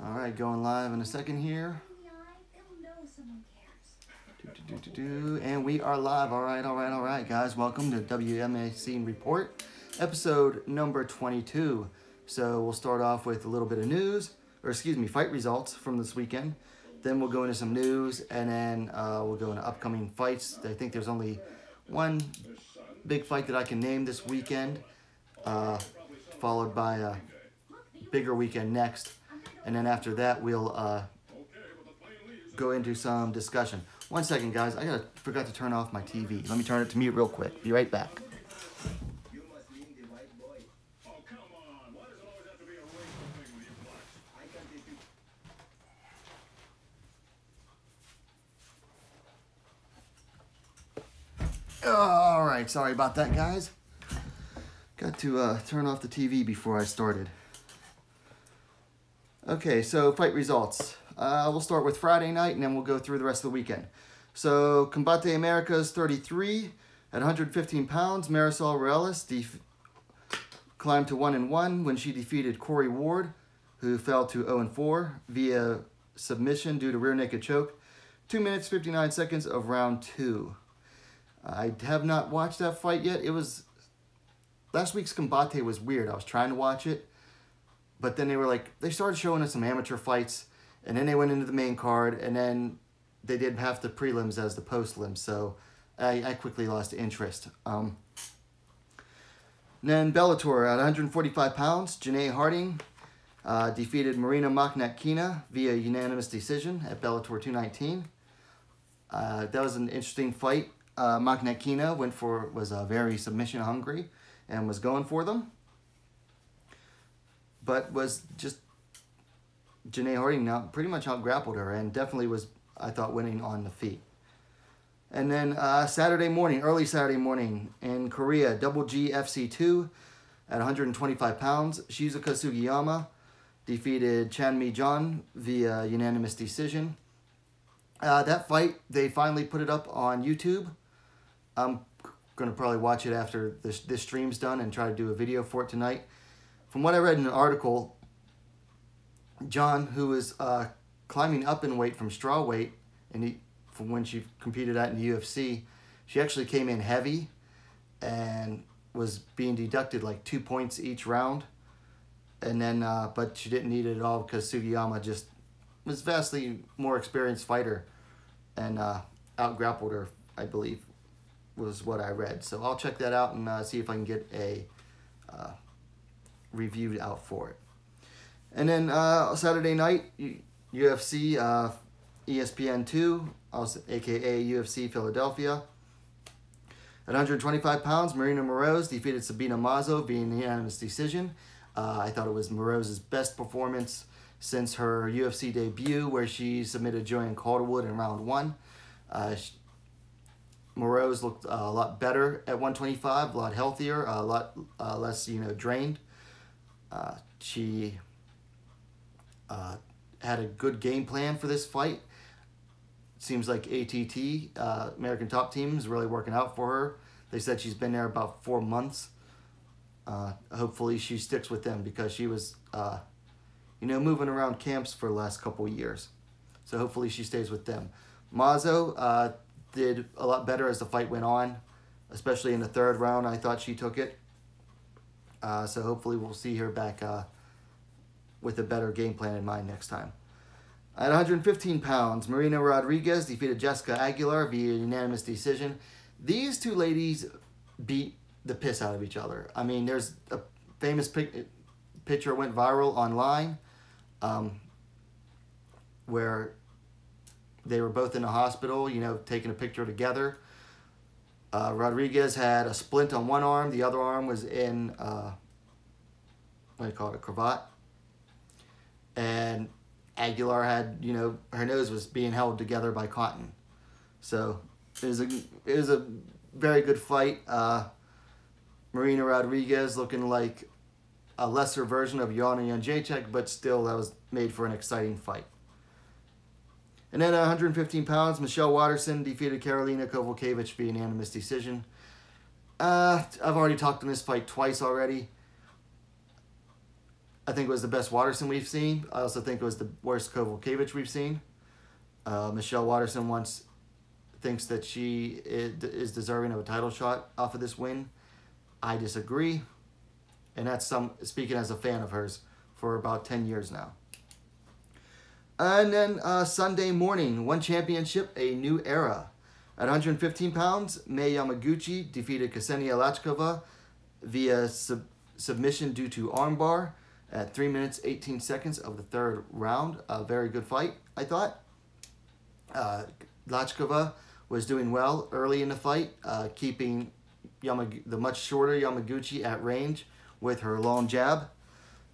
All right, going live in a second here. And we are live. All right, guys. Welcome to WMMA Report, episode number 22. So we'll start off with a little bit of news, fight results from this weekend. Then we'll go into some news, and then we'll go into upcoming fights. I think there's only one big fight that I can name this weekend, followed by a bigger weekend next. And then after that, we'll go into some discussion. 1 second, guys. I forgot to turn off my TV. Let me turn it to mute real quick. Be right back. All right, sorry about that, guys. Got to turn off the TV before I started. Okay, so fight results. We'll start with Friday night, and then we'll go through the rest of the weekend. So, Combate Americas 33 at 115 pounds. Marisol Ruelas climbed to 1-1 when she defeated Corey Ward, who fell to 0-4 via submission due to rear naked choke. 2 minutes, 59 seconds of round 2. I have not watched that fight yet. Last week's Combate was weird. I was trying to watch it, but then they started showing us some amateur fights, and then they went into the main card, and then they did half the prelims as the post-lims, so I quickly lost interest. Then Bellator at 145 pounds, Janae Harding defeated Marina Maknatkina via unanimous decision at Bellator 219. That was an interesting fight. Maknatkina was very submission hungry and was going for them, but was just Janae Harding now pretty much out-grappled her and definitely was, I thought, winning on the feet. And then early Saturday morning in Korea, Double G FC2 at 125 pounds, Shizuka Sugiyama defeated Chanmi John via unanimous decision. That fight, they finally put it up on YouTube. I'm going to probably watch it after this stream's done and try to do a video for it tonight. From what I read in an article, John, who was climbing up in weight from straw weight, and from when she competed in the UFC, she actually came in heavy and was being deducted like 2 points each round. And then, but she didn't need it at all because Sugiyama just was vastly more experienced fighter and out-grappled her, I believe, was what I read. So I'll check that out and see if I can get a review out for it. And then Saturday night, UFC ESPN2, aka UFC Philadelphia. At 125 pounds, Marina Moroz defeated Sabina Mazo via unanimous decision. I thought it was Moroz's best performance since her UFC debut, where she submitted Joanne Calderwood in round 1. Moroz looked a lot better at 125, a lot healthier, a lot less, drained. She had a good game plan for this fight. Seems like ATT, American Top Team, is really working out for her. They said she's been there about 4 months. Hopefully she sticks with them because she was, moving around camps for the last couple of years. So hopefully she stays with them. Mazo did a lot better as the fight went on, especially in the 3rd round. I thought she took it. So hopefully we'll see her back with a better game plan in mind next time. At 115 pounds, Marina Rodriguez defeated Jessica Aguilar via unanimous decision. These two ladies beat the piss out of each other. I mean, there's a famous picture went viral online where they were both in the hospital, taking a picture together. Rodriguez had a splint on one arm. The other arm was in, a cravat. And Aguilar had, her nose was being held together by cotton. So it was a very good fight. Marina Rodriguez looking like a lesser version of Joanna Jędrzejczyk, but still that was made for an exciting fight. And then at 115 pounds, Michelle Watterson defeated Karolina Kowalkiewicz via unanimous decision. I've already talked on this fight twice already. I think it was the best Watterson we've seen. I also think it was the worst Kovalkiewicz we've seen. Michelle Watterson once thinks that she is deserving of a title shot off of this win. I disagree. And that's speaking as a fan of hers for about 10 years now. And then Sunday morning, one championship, a new era. At 115 pounds, Mei Yamaguchi defeated Ksenia Lachkova via submission due to armbar at 3 minutes 18 seconds of the third round. A very good fight, I thought. Lachkova was doing well early in the fight, keeping the much shorter Yamaguchi at range with her long jab.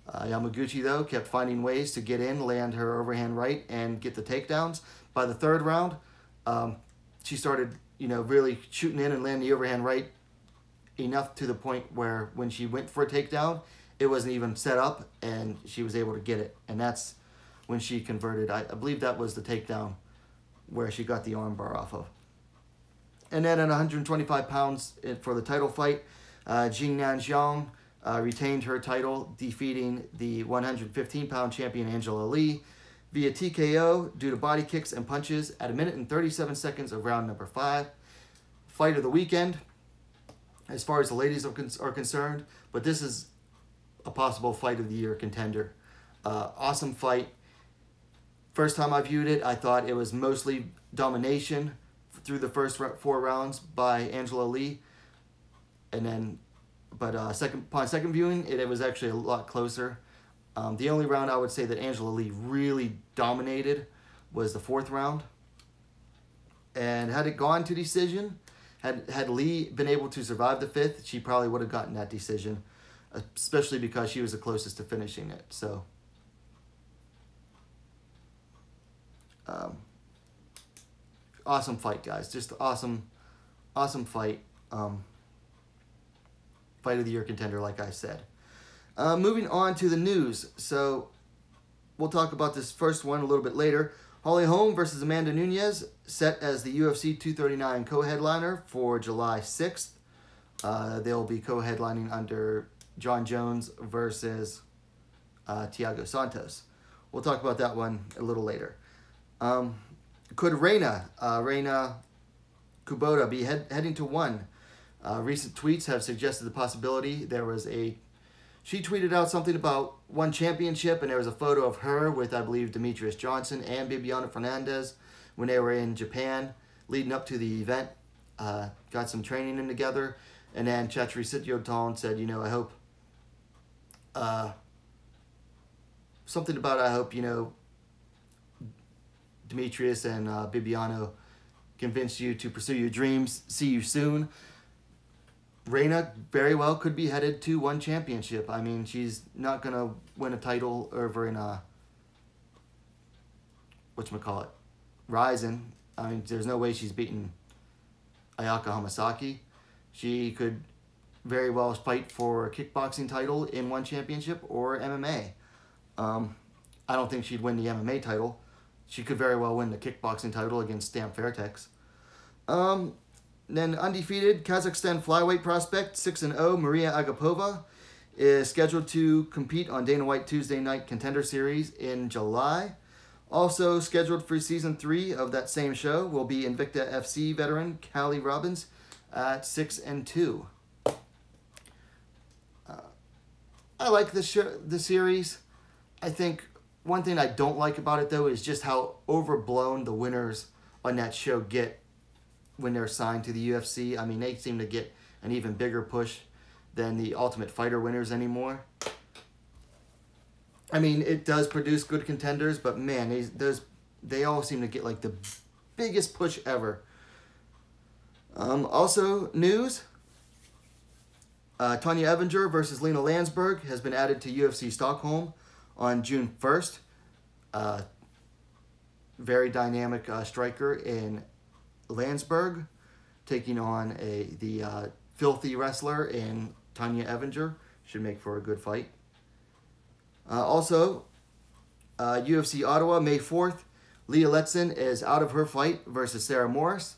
Yamaguchi, though, kept finding ways to get in, land her overhand right, and get the takedowns. By the third round, she started, really shooting in and landing the overhand right enough to the point where when she went for a takedown, it wasn't even set up, and she was able to get it. And that's when she converted. I believe that was the takedown where she got the armbar off of. And then at 125 pounds for the title fight, Jingnan Zhang retained her title, defeating the 115-pound champion Angela Lee via TKO due to body kicks and punches at 1 minute and 37 seconds of round number 5. Fight of the weekend, as far as the ladies are concerned, but this is a possible fight of the year contender. Awesome fight. First time I viewed it, I thought it was mostly domination through the first 4 rounds by Angela Lee, and then, but upon second viewing, it was actually a lot closer. The only round I would say that Angela Lee really dominated was the 4th round, and had it gone to decision, had Lee been able to survive the 5th, she probably would have gotten that decision, especially because she was the closest to finishing it. So. Awesome fight, guys. Just awesome fight. Fight of the year contender, like I said. Moving on to the news. So we'll talk about this first one a little bit later. Holm versus Amanda Nunes, set as the UFC 239 co-headliner for July 6th. They'll be co-headlining under John Jones versus Thiago Santos. We'll talk about that one a little later. Could Reina Kubota be heading to 1? Recent tweets have suggested the possibility. She tweeted out something about 1 championship, and there was a photo of her with, I believe, Demetrius Johnson and Bibiana Fernandez when they were in Japan leading up to the event. Got some training in together, and then Chatri Sityoton said, I hope, something about, I hope, Demetrius and Bibiano convince you to pursue your dreams. See you soon. Reina very well could be headed to 1 championship. I mean, she's not going to win a title over in Ryzen. I mean, there's no way she's beating Ayaka Hamasaki. She could very well fight for a kickboxing title in 1 championship or MMA. I don't think she'd win the MMA title. She could very well win the kickboxing title against Stamp Fairtex. Then undefeated Kazakhstan flyweight prospect 6-0 Maria Agapova is scheduled to compete on Dana White Tuesday Night Contender Series in July. Also scheduled for Season 3 of that same show will be Invicta FC veteran Callie Robbins at 6-2. I like the series. I think one thing I don't like about it, though, is just how overblown the winners on that show get when they're signed to the UFC. I mean, they seem to get an even bigger push than the Ultimate Fighter winners anymore. I mean, it does produce good contenders, but man, they all seem to get like the biggest push ever. Also, news. Tanya Evinger versus Lena Landsberg has been added to UFC Stockholm on June 1st. Very dynamic striker in Landsberg, taking on the filthy wrestler in Tanya Evinger. Should make for a good fight. Also, UFC Ottawa, May 4th, Leah Letson is out of her fight versus Sarah Morris,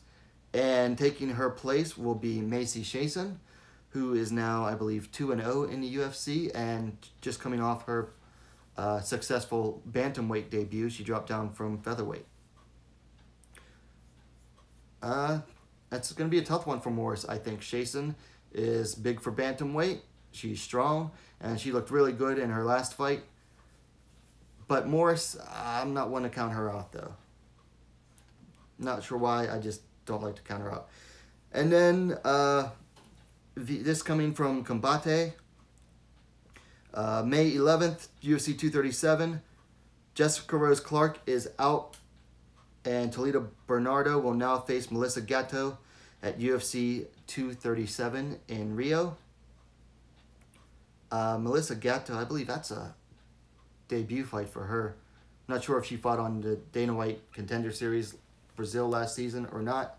and taking her place will be Macy Shason, who is now, I believe, 2-0 in the UFC, and just coming off her successful bantamweight debut. She dropped down from featherweight. That's going to be a tough one for Morris, I think. Shason is big for bantamweight. She's strong, and she looked really good in her last fight. But Morris, I'm not one to count her out, though. Not sure why. I just don't like to count her out. And then this coming from Combate. May 11th, UFC 237. Jessica Rose Clark is out, and Toledo Bernardo will now face Melissa Gatto at UFC 237 in Rio. Melissa Gatto, I believe that's a debut fight for her. I'm not sure if she fought on the Dana White Contender Series Brazil last season or not.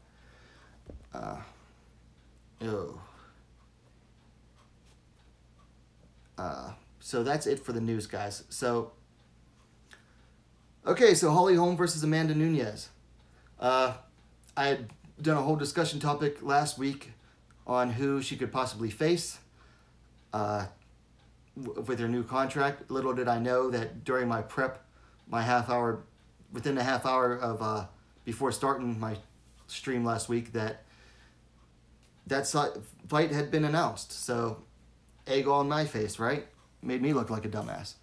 So that's it for the news, guys. So, okay, so Holly Holm versus Amanda Nunes. I had done a whole discussion topic last week on who she could possibly face with her new contract. Little did I know that during my prep, within a half hour of before starting my stream last week, that fight had been announced. So, egg on my face, right? Made me look like a dumbass.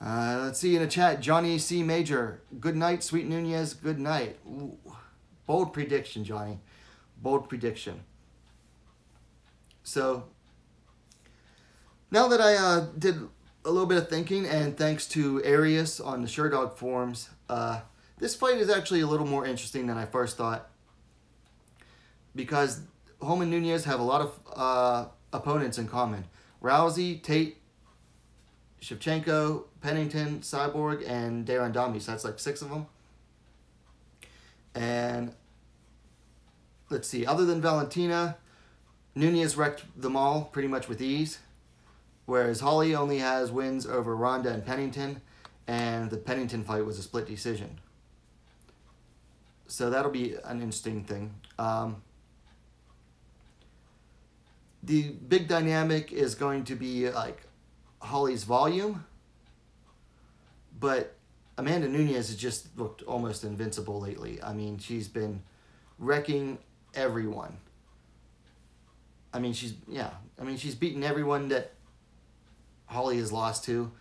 Let's see in the chat. Johnny C. Major. Good night, Sweet Nunes. Good night. Ooh. Bold prediction, Johnny. Bold prediction. So, now that I did a little bit of thinking, and thanks to Arius on the Sherdog forums, this fight is actually a little more interesting than I first thought. Because Holm and Nunes have a lot of opponents in common. Rousey, Tate, Shevchenko, Pennington, Cyborg, and Darandami. So that's like 6 of them. And let's see. Other than Valentina, Nunes wrecked them all pretty much with ease. Whereas Holly only has wins over Ronda and Pennington. And the Pennington fight was a split decision. So that'll be an interesting thing. The big dynamic is going to be like Holly's volume, but Amanda Nunes has just looked almost invincible lately. I mean, she's been wrecking everyone. I mean, she's beaten everyone that Holly has lost to.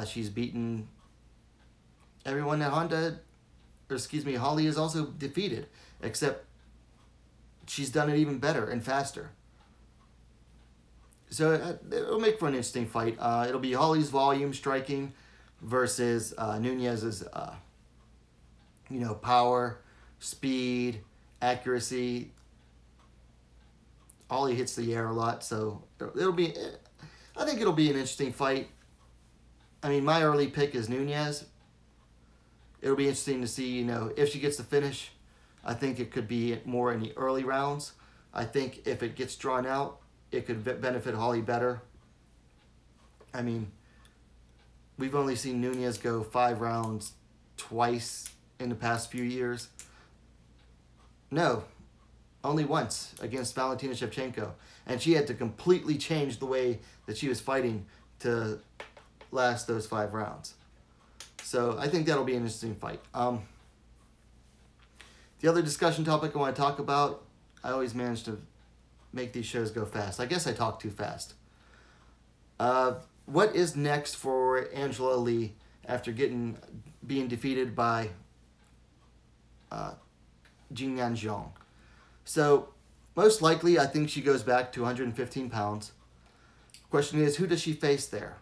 She's beaten everyone that Holly has also defeated, except she's done it even better and faster. So it'll make for an interesting fight. It'll be Holly's volume striking versus Nunes's, power, speed, accuracy. Holly hits the air a lot, so I think it'll be an interesting fight. I mean, my early pick is Nunes. It'll be interesting to see, if she gets the finish. I think it could be more in the early rounds. I think if it gets drawn out, it could benefit Holly better. I mean, we've only seen Nunes go 5 rounds twice in the past few years. No, only once against Valentina Shevchenko. And she had to completely change the way that she was fighting to last those 5 rounds. So I think that'll be an interesting fight. The other discussion topic I want to talk about, I always manage to make these shows go fast. I guess I talk too fast. What is next for Angela Lee after being defeated by Jin Yan Zhong? So most likely, I think she goes back to 115 pounds. Question is, who does she face there?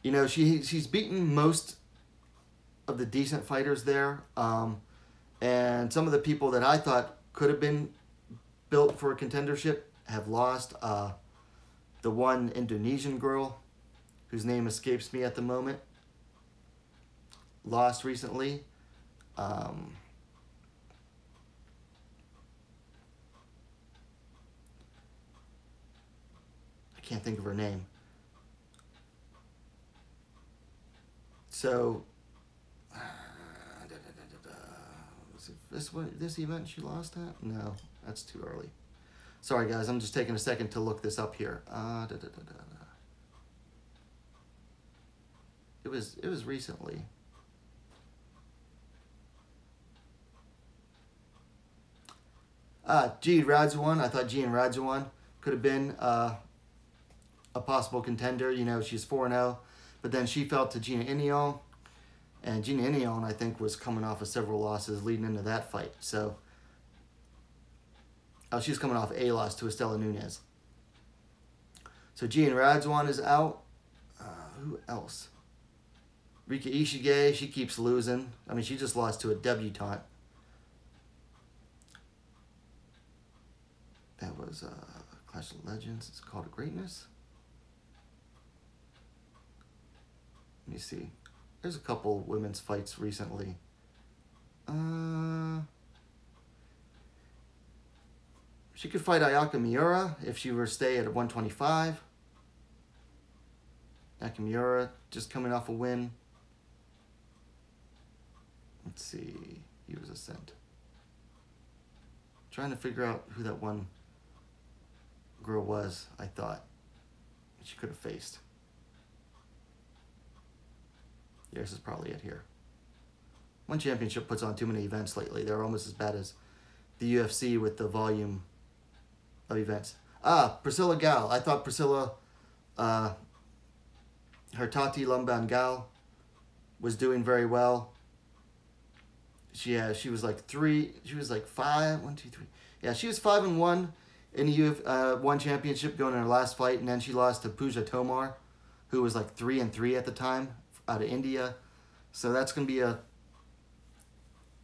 She's beaten most of the decent fighters there, and some of the people that I thought could have been built for a contendership have lost. The one Indonesian girl, whose name escapes me at the moment, lost recently. I can't think of her name. So, was it this event she lost at? No, that's too early. Sorry, guys, I'm just taking a second to look this up here. It was recently. Gian Radzuan. I thought Gian Radzuan could have been a possible contender. You know, she's 4-0, but then she fell to Gina Inion, and Gina Inion, I think, was coming off of several losses leading into that fight. So, she's coming off a loss to Estela Nunes. So Gian Radzuan is out. Who else? Rika Ishige, she keeps losing. I mean, she just lost to a debutante. That was Clash of Legends. It's called Greatness. Let me see. There's a couple women's fights recently. She could fight Ayaka Miura if she were to stay at 125. Nakamura just coming off a win. Let's see. He was Ascent. Trying to figure out who that one girl was, I thought she could have faced. Yeah, this is probably it here. One Championship puts on too many events lately. They're almost as bad as the UFC with the volume of events. Priscilla Gal. I thought Priscilla, Hertati Lumban Gal, was doing very well. She was like 5, 1, 2, 3. Yeah, she was 5-1 in the one championship going in her last fight, and then she lost to Pooja Tomar, who was like 3-3 at the time, out of India. So that's gonna be a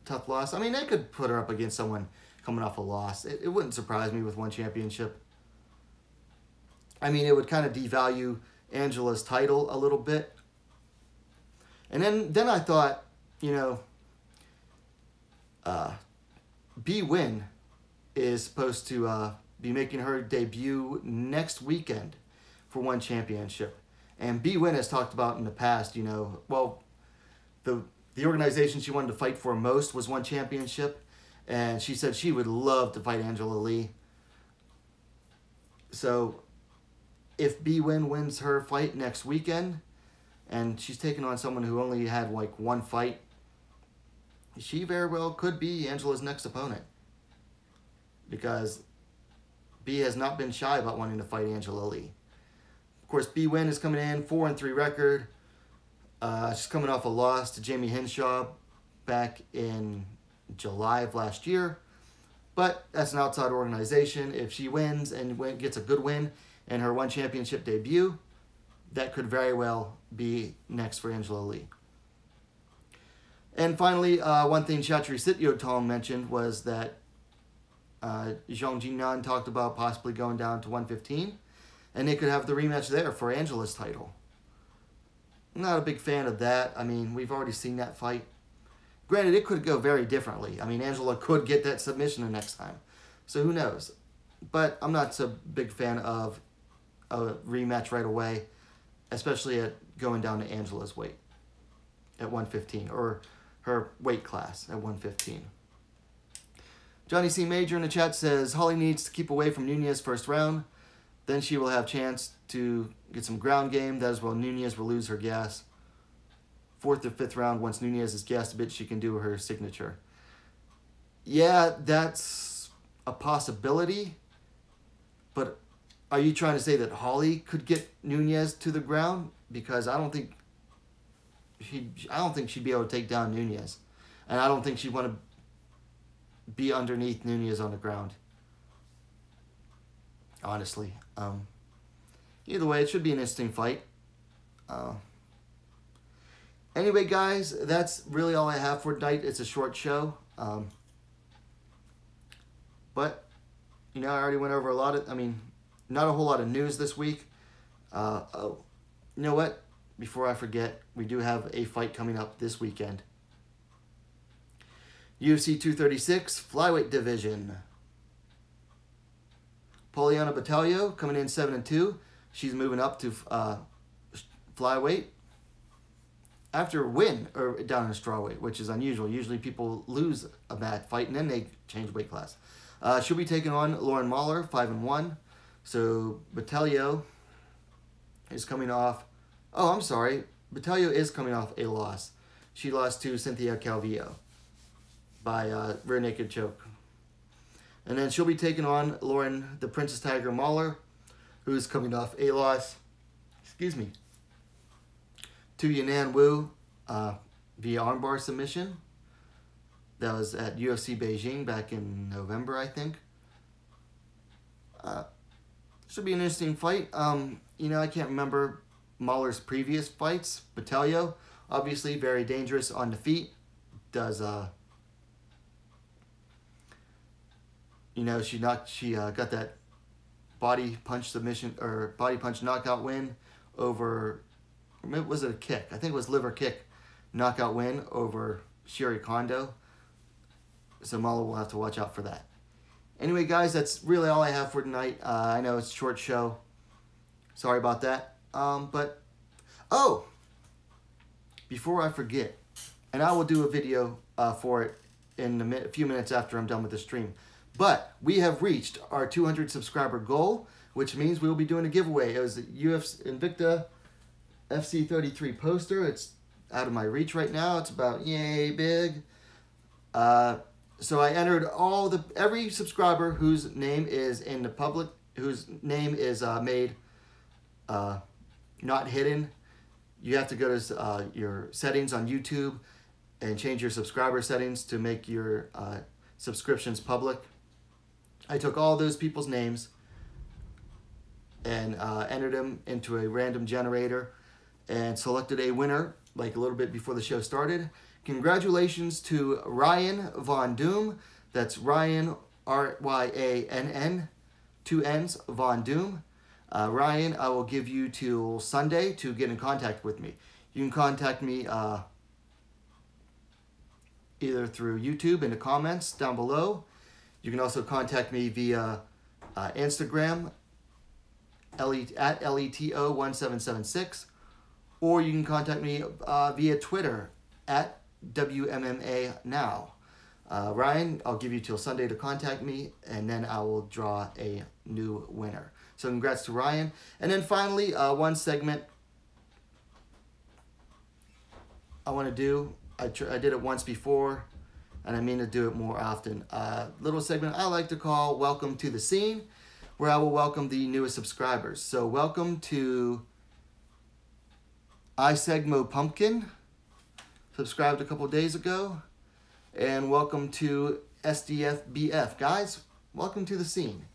tough loss. I mean, they could put her up against someone coming off a loss. It wouldn't surprise me with one championship. I mean, it would kind of devalue Angela's title a little bit. And then I thought, you know, B Win is supposed to be making her debut next weekend for one championship. And B Win has talked about in the past, you know, well, the organization she wanted to fight for most was one championship. And she said she would love to fight Angela Lee. So if B Win wins her fight next weekend, and she's taking on someone who only had like one fight, she very well could be Angela's next opponent. Because B has not been shy about wanting to fight Angela Lee. Of course, B Win is coming in 4-3 record. She's coming off a loss to Jamie Henshaw back in July of last year. But that's an outside organization. If she wins and gets a good win in her one championship debut, that could very well be next for Angela Lee. And finally, one thing Chatri Sityotom mentioned was that Zhang Jingnan talked about possibly going down to 115, and they could have the rematch there for Angela's title. I'm not a big fan of that. I mean, we've already seen that fight. Granted, it could go very differently. I mean, Angela could get that submission the next time. So who knows? But I'm not so big fan of a rematch right away, especially at going down to Angela's weight at 115, or her weight class at 115. Johnny C. Major in the chat says, Holly needs to keep away from Nunes first round. Then she will have chance to get some ground game. That is while Nunes will lose her gas. 4th or 5th round, once Nunes is gassed a bit, she can do her signature. Yeah, that's a possibility. But are you trying to say that Holly could get Nunes to the ground? Because I don't think she'd be able to take down Nunes. And I don't think she'd want to be underneath Nunes on the ground. Honestly. Either way, it should be an interesting fight. Anyway, guys, that's really all I have for tonight. It's a short show. But, you know, I already went over a lot of, not a whole lot of news this week. You know what? Before I forget, we do have a fight coming up this weekend. UFC 236, flyweight division. Poliana Batalio coming in 7-2. She's moving up to flyweight after a win or down in strawweight, which is unusual. Usually people lose a bad fight and then they change weight class. She'll be taking on Lauren Mahler, 5-1. So Batalio is coming off. Oh, I'm sorry. Battaglia is coming off a loss. She lost to Cynthia Calvillo by rear naked choke. And then she'll be taking on Lauren, the Princess Tiger Mahler, who's coming off a loss, excuse me, to Yanan Wu via armbar submission. That was at UFC Beijing back in November, I think. Should be an interesting fight. You know, I can't remember Mahler's previous fights. Battaglia, obviously very dangerous on the feet. Does you know, she got that body punch submission or body punch knockout win over, or was it a kick? I think it was liver kick knockout win over Sherry Kondo. So Mahler will have to watch out for that. Anyway, guys, that's really all I have for tonight. I know it's a short show. Sorry about that. But, oh, before I forget, and I will do a video for it in a few minutes after I'm done with the stream. But we have reached our 200 subscriber goal, which means we will be doing a giveaway. It was a UFC Invicta FC33 poster. It's out of my reach right now. It's about yay big. So I entered every subscriber whose name is in the public, whose name is made not hidden. You have to go to your settings on YouTube and change your subscriber settings to make your subscriptions public. I took all those people's names and entered them into a random generator and selected a winner like a little bit before the show started. Congratulations to Ryan Von Doom. That's Ryan, R-Y-A-N-N, 2 N's, Von Doom. Ryan, I will give you till Sunday to get in contact with me. You can contact me either through YouTube in the comments down below. You can also contact me via Instagram at LETO1776, or you can contact me via Twitter at WMMA now. Ryan, I'll give you till Sunday to contact me, and then I will draw a new winner. So congrats to Ryan. And then finally, one segment I want to do. I did it once before, and I mean to do it more often. Little segment I like to call Welcome to the Scene, where I will welcome the newest subscribers. So welcome to iSegmo Pumpkin, subscribed a couple days ago, and welcome to SDFBF. Guys, welcome to the scene.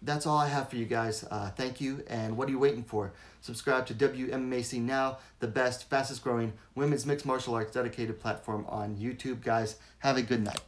That's all I have for you guys. Thank you, and what are you waiting for? Subscribe to WMMA Scene Now, the best, fastest growing women's mixed martial arts dedicated platform on YouTube. Guys, have a good night.